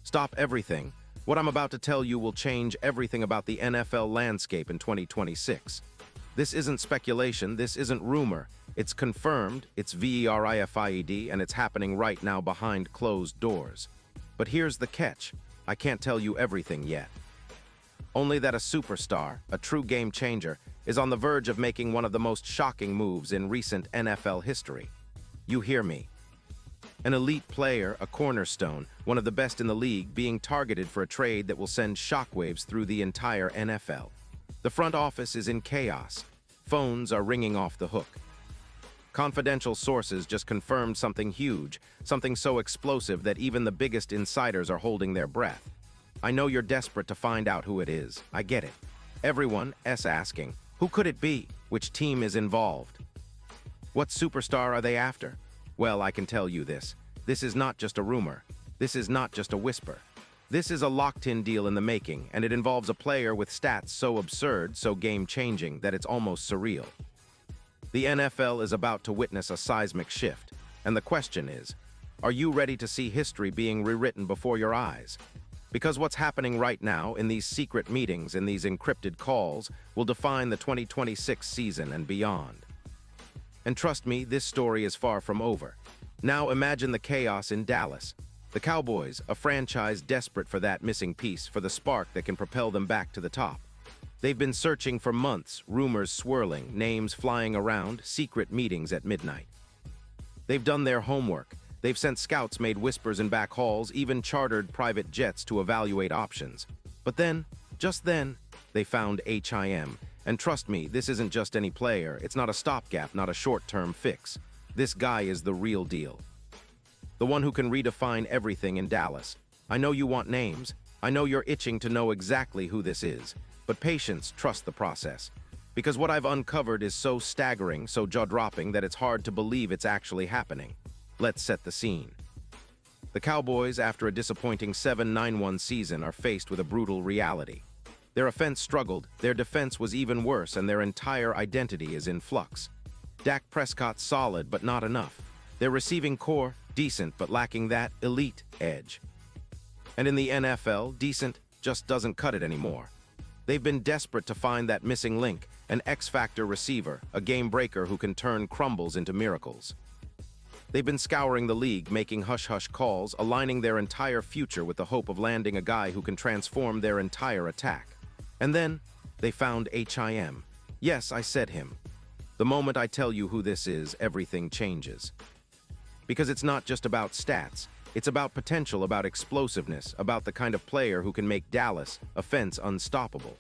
Stop everything. What I'm about to tell you will change everything about the NFL landscape in 2026. This isn't speculation, this isn't rumor. It's confirmed, it's verified, and it's happening right now behind closed doors. But here's the catch. I can't tell you everything yet. Only that a superstar, a true game changer, is on the verge of making one of the most shocking moves in recent NFL history. You hear me. An elite player, a cornerstone, one of the best in the league, being targeted for a trade that will send shockwaves through the entire NFL. The front office is in chaos. Phones are ringing off the hook. Confidential sources just confirmed something huge, something so explosive that even the biggest insiders are holding their breath. I know you're desperate to find out who it is. I get it. Everyone is asking, who could it be? Which team is involved? What superstar are they after? Well, I can tell you this. This is not just a rumor. This is not just a whisper. This is a locked-in deal in the making, and it involves a player with stats so absurd, so game-changing, that it's almost surreal. The NFL is about to witness a seismic shift, and the question is, are you ready to see history being rewritten before your eyes? Because what's happening right now in these secret meetings, in these encrypted calls, will define the 2026 season and beyond. And trust me, this story is far from over. Now imagine the chaos in Dallas. The Cowboys, a franchise desperate for that missing piece, for the spark that can propel them back to the top. They've been searching for months, rumors swirling, names flying around, secret meetings at midnight. They've done their homework. They've sent scouts, made whispers in back halls, even chartered private jets to evaluate options. But then, just then, they found HIM. And trust me, this isn't just any player. It's not a stopgap, not a short-term fix. This guy is the real deal. The one who can redefine everything in Dallas. I know you want names. I know you're itching to know exactly who this is. But patience, trust the process. Because what I've uncovered is so staggering, so jaw-dropping, that it's hard to believe it's actually happening. Let's set the scene. The Cowboys, after a disappointing 7-9-1 season, are faced with a brutal reality. Their offense struggled, their defense was even worse, and their entire identity is in flux. Dak Prescott's solid, but not enough. Their receiving core, decent, but lacking that elite edge. And in the NFL, decent just doesn't cut it anymore. They've been desperate to find that missing link, an X-factor receiver, a game breaker who can turn crumbles into miracles. They've been scouring the league, making hush-hush calls, aligning their entire future with the hope of landing a guy who can transform their entire attack. And then, they found HIM. Yes, I said him. The moment I tell you who this is, everything changes. Because it's not just about stats. It's about potential, about explosiveness, about the kind of player who can make Dallas, offense, unstoppable.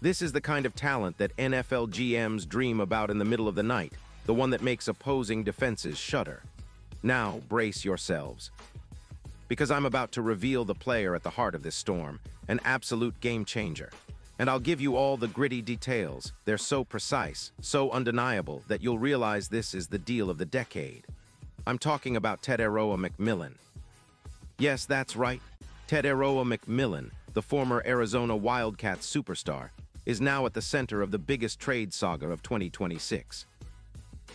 This is the kind of talent that NFL GMs dream about in the middle of the night, the one that makes opposing defenses shudder. Now, brace yourselves. Because I'm about to reveal the player at the heart of this storm, an absolute game changer. And I'll give you all the gritty details. They're so precise, so undeniable, that you'll realize this is the deal of the decade. I'm talking about Tetairoa McMillan. Yes, that's right. Tetairoa McMillan, the former Arizona Wildcats superstar, is now at the center of the biggest trade saga of 2026.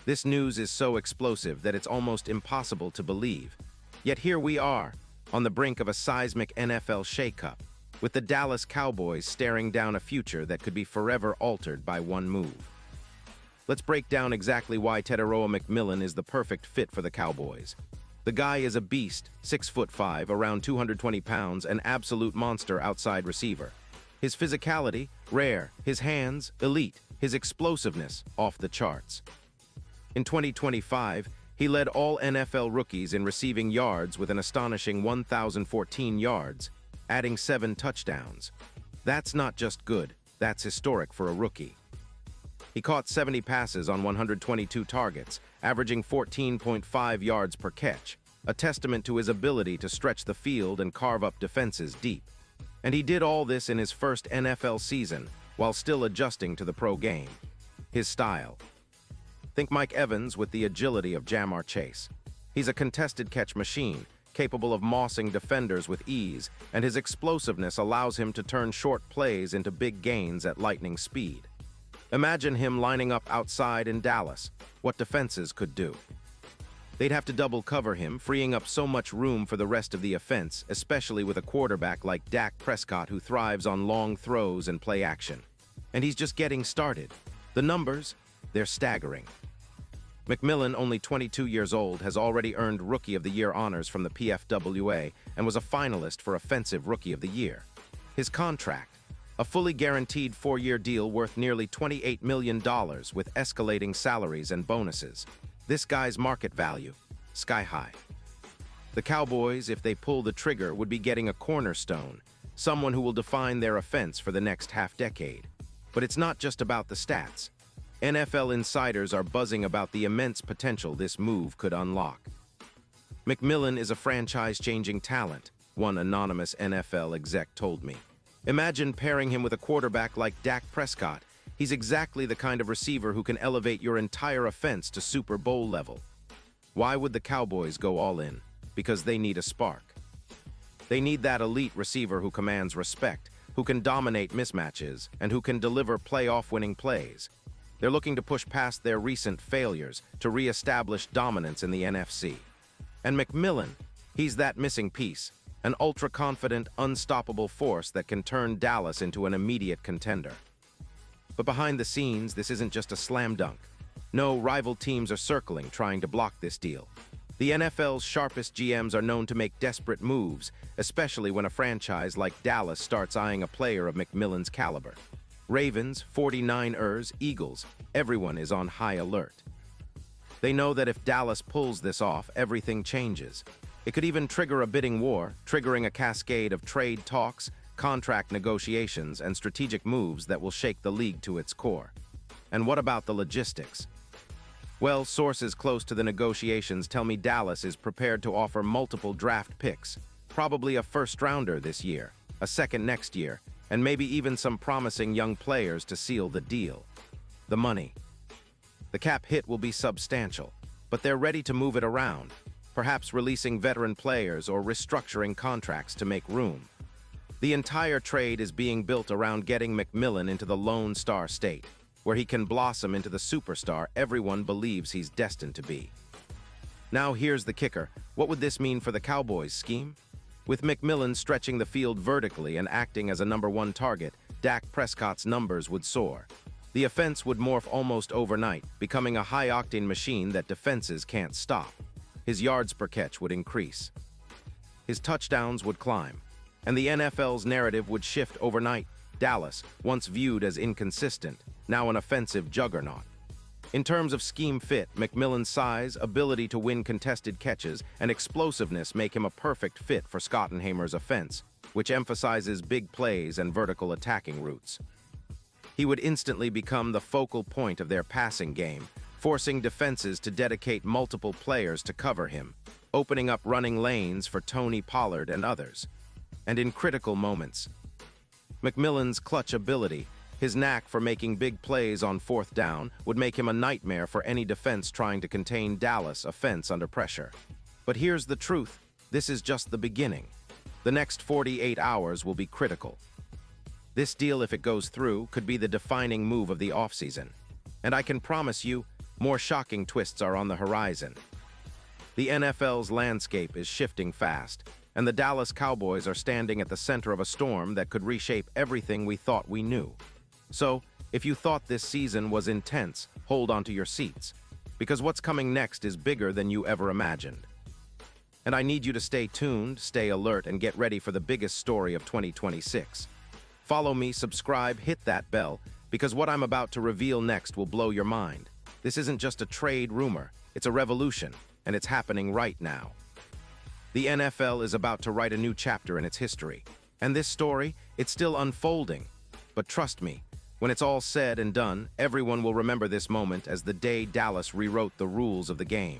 This news is so explosive that it's almost impossible to believe. Yet here we are, on the brink of a seismic NFL shakeup, with the Dallas Cowboys staring down a future that could be forever altered by one move. Let's break down exactly why Tetairoa McMillan is the perfect fit for the Cowboys. The guy is a beast, 6'5", around 220 pounds, an absolute monster outside receiver. His physicality, rare. His hands, elite. His explosiveness, off the charts. In 2025, he led all NFL rookies in receiving yards with an astonishing 1,014 yards, adding 7 touchdowns. That's not just good, that's historic for a rookie. He caught 70 passes on 122 targets, averaging 14.5 yards per catch, a testament to his ability to stretch the field and carve up defenses deep. And he did all this in his first NFL season, while still adjusting to the pro game. His style. Think Mike Evans with the agility of Jamar Chase. He's a contested catch machine, capable of mossing defenders with ease, and his explosiveness allows him to turn short plays into big gains at lightning speed. Imagine him lining up outside in Dallas, what defenses could do. They'd have to double cover him, freeing up so much room for the rest of the offense, especially with a quarterback like Dak Prescott who thrives on long throws and play action. And he's just getting started. The numbers, they're staggering. McMillan, only 22 years old, has already earned Rookie of the Year honors from the PFWA and was a finalist for Offensive Rookie of the Year. His contract, a fully guaranteed 4-year deal worth nearly $28 million with escalating salaries and bonuses. This guy's market value, sky high. The Cowboys, if they pull the trigger, would be getting a cornerstone, someone who will define their offense for the next half-decade. But it's not just about the stats. NFL insiders are buzzing about the immense potential this move could unlock. McMillan is a franchise-changing talent, one anonymous NFL exec told me. Imagine pairing him with a quarterback like Dak Prescott. He's exactly the kind of receiver who can elevate your entire offense to Super Bowl level. Why would the Cowboys go all in? Because they need a spark. They need that elite receiver who commands respect, who can dominate mismatches, and who can deliver playoff-winning plays. They're looking to push past their recent failures to re-establish dominance in the NFC. And McMillan, he's that missing piece, an ultra-confident, unstoppable force that can turn Dallas into an immediate contender. But behind the scenes, this isn't just a slam dunk. No, rival teams are circling, trying to block this deal. The NFL's sharpest GMs are known to make desperate moves, especially when a franchise like Dallas starts eyeing a player of McMillan's caliber. Ravens, 49ers, Eagles, everyone is on high alert. They know that if Dallas pulls this off, everything changes. It could even trigger a bidding war, triggering a cascade of trade talks, contract negotiations, and strategic moves that will shake the league to its core. And what about the logistics? Well, sources close to the negotiations tell me Dallas is prepared to offer multiple draft picks, probably a first-rounder this year, a second next year, and maybe even some promising young players to seal the deal. The money. The cap hit will be substantial, but they're ready to move it around, perhaps releasing veteran players or restructuring contracts to make room. The entire trade is being built around getting McMillan into the Lone Star State, where he can blossom into the superstar everyone believes he's destined to be. Now here's the kicker. What would this mean for the Cowboys' scheme? With McMillan stretching the field vertically and acting as a #1 target, Dak Prescott's numbers would soar. The offense would morph almost overnight, becoming a high-octane machine that defenses can't stop. His yards per catch would increase. His touchdowns would climb. And the NFL's narrative would shift overnight. Dallas, once viewed as inconsistent, now an offensive juggernaut. In terms of scheme fit, McMillan's size, ability to win contested catches, and explosiveness make him a perfect fit for Schottenheimer's offense, which emphasizes big plays and vertical attacking routes. He would instantly become the focal point of their passing game, forcing defenses to dedicate multiple players to cover him, opening up running lanes for Tony Pollard and others. And in critical moments, McMillan's clutch ability, his knack for making big plays on 4th down, would make him a nightmare for any defense trying to contain Dallas' offense under pressure. But here's the truth, this is just the beginning. The next 48 hours will be critical. This deal, if it goes through, could be the defining move of the offseason. And I can promise you, more shocking twists are on the horizon. The NFL's landscape is shifting fast, and the Dallas Cowboys are standing at the center of a storm that could reshape everything we thought we knew. So, if you thought this season was intense, hold onto your seats, because what's coming next is bigger than you ever imagined. And I need you to stay tuned, stay alert, and get ready for the biggest story of 2026. Follow me, subscribe, hit that bell, because what I'm about to reveal next will blow your mind. This isn't just a trade rumor, it's a revolution, and it's happening right now. The NFL is about to write a new chapter in its history, and this story, it's still unfolding. But trust me, when it's all said and done, everyone will remember this moment as the day Dallas rewrote the rules of the game.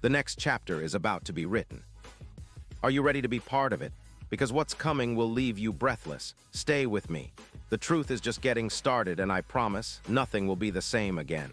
The next chapter is about to be written. Are you ready to be part of it? Because what's coming will leave you breathless. Stay with me. The truth is just getting started, and I promise, nothing will be the same again.